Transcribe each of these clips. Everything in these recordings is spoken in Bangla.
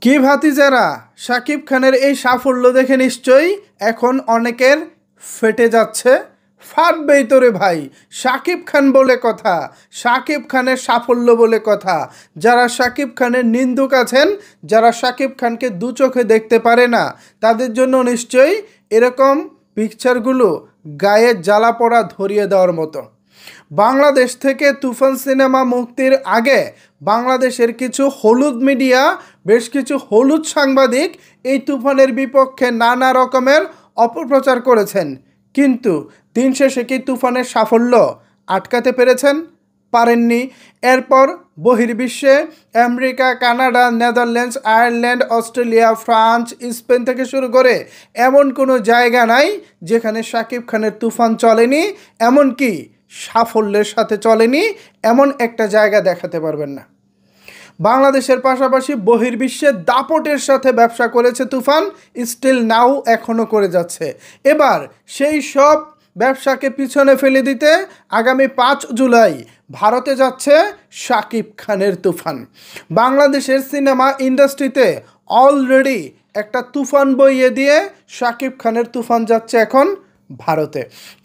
কি ভাতিজারা, শাকিব খানের এই সাফল্য দেখে নিশ্চয়ই এখন অনেকের ফেটে যাচ্ছে। ফাটবেই তোরে ভাই, শাকিব খান বলে কথা, শাকিব খানের সাফল্য বলে কথা। যারা শাকিব খানের নিন্দুক আছেন, যারা শাকিব খানকে দু চোখে দেখতে পারে না, তাদের জন্য নিশ্চয়ই এরকম পিকচারগুলো গায়ে জ্বালা পোড়া ধরিয়ে দেওয়ার মতো। বাংলাদেশ থেকে তুফান সিনেমা মুক্তির আগে বাংলাদেশের কিছু হলুদ মিডিয়া, বেশ কিছু হলুদ সাংবাদিক এই তুফানের বিপক্ষে নানা রকমের অপপ্রচার করেছেন, কিন্তু দিন শেষে কি তুফানের সাফল্য আটকাতে পেরেছেন? পারেননি। এরপর বহির্বিশ্বে America, Canada, Netherlands, Ireland, Australia, France, Spain থেকে শুরু করে এমন কোনো জায়গা নাই যেখানে শাকিব খানের তুফান চলেনি, এমনকি সাফল্যের সাথে চলেনি এমন একটা জায়গা দেখাতে পারবেন না। বাংলাদেশের পাশাপাশি বহির্বিশ্বে দাপটের সাথে ব্যবসা করেছে তুফান, স্টিল নাও এখনও করে যাচ্ছে। এবার সেই সব ব্যবসাকে পিছনে ফেলে দিতে আগামী 5 জুলাই ভারতে যাচ্ছে শাকিব খানের তুফান। বাংলাদেশের সিনেমা ইন্ডাস্ট্রিতে অলরেডি একটা তুফান বইয়ে দিয়ে শাকিব খানের তুফান যাচ্ছে এখন ভারতে।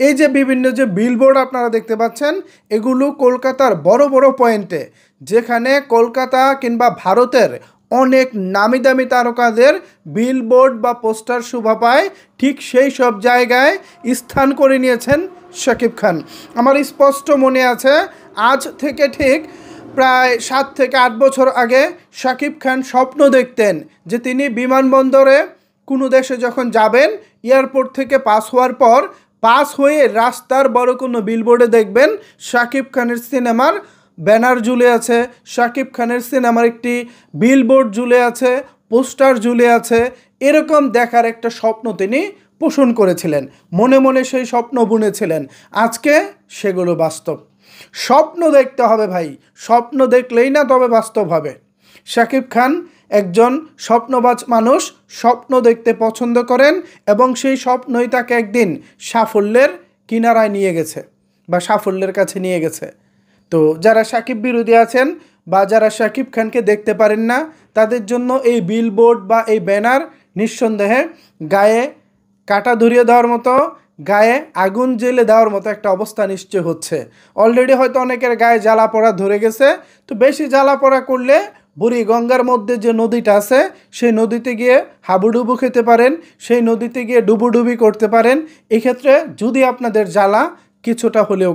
এই যে বিভিন্ন যে বিলবোর্ড আপনারা দেখতে পাচ্ছেন, এগুলো কলকাতার বড় বড় পয়েন্টে, যেখানে কলকাতা কিংবা ভারতের অনেক নামি দামি তারকাদের বিলবোর্ড বা পোস্টার শোভা পায়, ঠিক সেই সব জায়গায় স্থান করে নিয়েছেন শাকিব খান। আমার স্পষ্ট মনে আছে, আজ থেকে ঠিক প্রায় 7 থেকে 8 বছর আগে শাকিব খান স্বপ্ন দেখতেন যে তিনি বিমানবন্দরে কোনো দেশে যখন যাবেন, এয়ারপোর্ট থেকে পাস হওয়ার পর পাস হয়ে রাস্তার বড় কোনো বিলবোর্ডে দেখবেন শাকিব খানের সিনেমার ব্যানার ঝুলে আছে, শাকিব খানের সিনেমার একটি বিলবোর্ড ঝুলে আছে, পোস্টার ঝুলে আছে। এরকম দেখার একটা স্বপ্ন তিনি পোষণ করেছিলেন, মনে মনে সেই স্বপ্ন বুনেছিলেন। আজকে সেগুলো বাস্তব। স্বপ্ন দেখতে হবে ভাই, স্বপ্ন দেখলেই না তবে বাস্তব হবে। শাকিব খান একজন স্বপ্নবাজ মানুষ, স্বপ্ন দেখতে পছন্দ করেন এবং সেই স্বপ্নই তাকে একদিন সাফল্যের কিনারায় নিয়ে গেছে বা সাফল্যের কাছে নিয়ে গেছে। তো যারা শাকিব বিরোধী আছেন বা যারা শাকিব খানকে দেখতে পারেন না, তাদের জন্য এই বিলবোর্ড বা এই ব্যানার নিঃসন্দেহে গায়ে কাটা ধরিয়ে দেওয়ার মতো, গায়ে আগুন জ্বেলে দেওয়ার মতো একটা অবস্থা নিশ্চয় হচ্ছে। অলরেডি হয়তো অনেকের গায়ে জ্বালা পোড়া ধরে গেছে। তো বেশি জ্বালা পোড়া করলে বুড়িগঙ্গার মধ্যে যে নদীটা আছে, সেই নদীতে গিয়ে হাবুডুবু খেতে পারেন, সেই নদীতে গিয়ে ডুবুডুবি করতে পারেন। এক্ষেত্রে যদি আপনাদের জ্বালা কিছুটা হলেও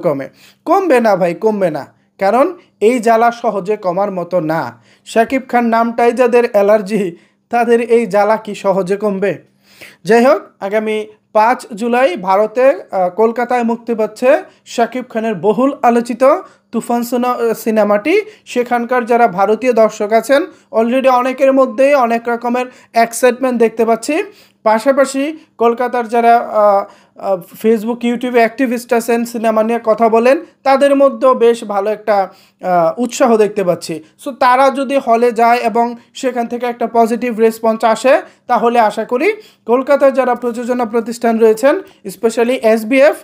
কমবে না ভাই, কমবে না, কারণ এই জ্বালা সহজে কমার মতো না। শাকিব খান নামটাই যাদের অ্যালার্জি, তাদের এই জ্বালা কি সহজে কমবে? যাই হোক, আগামী 5 জুলাই ভারতে কলকাতায় মুক্তি পাচ্ছে শাকিব খানের বহুল আলোচিত তুফান সিনেমাটি। সেখানকার যারা ভারতীয় দর্শক আছেন, অলরেডি অনেকের মধ্যেই অনেক রকমের এক্সাইটমেন্ট দেখতে পাচ্ছি। পাশাপাশি কলকাতার যারা ফেসবুক, ইউটিউবে অ্যাক্টিভিস্ট আছেন, সিনেমা নিয়ে কথা বলেন, তাদের মধ্যেও বেশ ভালো একটা উৎসাহ দেখতে পাচ্ছি। সো তারা যদি হলে যায় এবং সেখান থেকে একটা পজিটিভ রেসপন্স আসে, তাহলে আশা করি কলকাতার যারা প্রযোজনা প্রতিষ্ঠান রয়েছেন, স্পেশালি SBF,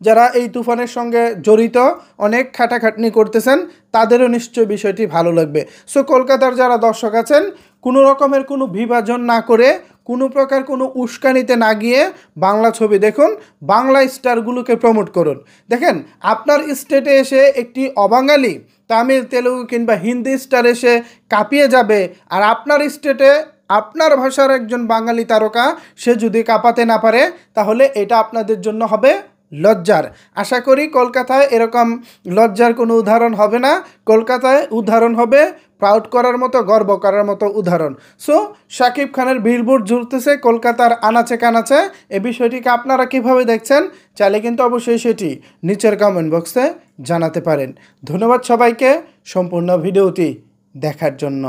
যারা এই তুফানের সঙ্গে জড়িত, অনেক খাটাখাটনি করতেছেন, তাদেরও নিশ্চয় বিষয়টি ভালো লাগবে। সো কলকাতার যারা দর্শক আছেন, কোনো রকমের কোনো বিভাজন না করে, কোনো প্রকার কোনো উস্কানিতে না গিয়ে বাংলা ছবি দেখুন, বাংলা স্টারগুলোকে প্রমোট করুন। দেখেন, আপনার স্টেটে এসে একটি অবাঙালি তামিল, তেলুগু কিংবা হিন্দি স্টার এসে কাঁপিয়ে যাবে, আর আপনার স্টেটে আপনার ভাষার একজন বাঙালি তারকা সে যদি কাঁপাতে না পারে, তাহলে এটা আপনাদের জন্য হবে লজ্জার। আশা করি কলকাতায় এরকম লজ্জার কোনো উদাহরণ হবে না। কলকাতায় উদাহরণ হবে প্রাউড করার মতো, গর্ব করার মতো উদাহরণ। সো শাকিব খানের বিলবোর্ড ঝুলতেছে কলকাতার আনাচে কানাচে। এই বিষয়টিকে আপনারা কীভাবে দেখছেন, চাইলে কিন্তু অবশ্যই সেটি নিচের কমেন্ট বক্সে জানাতে পারেন। ধন্যবাদ সবাইকে সম্পূর্ণ ভিডিওটি দেখার জন্য।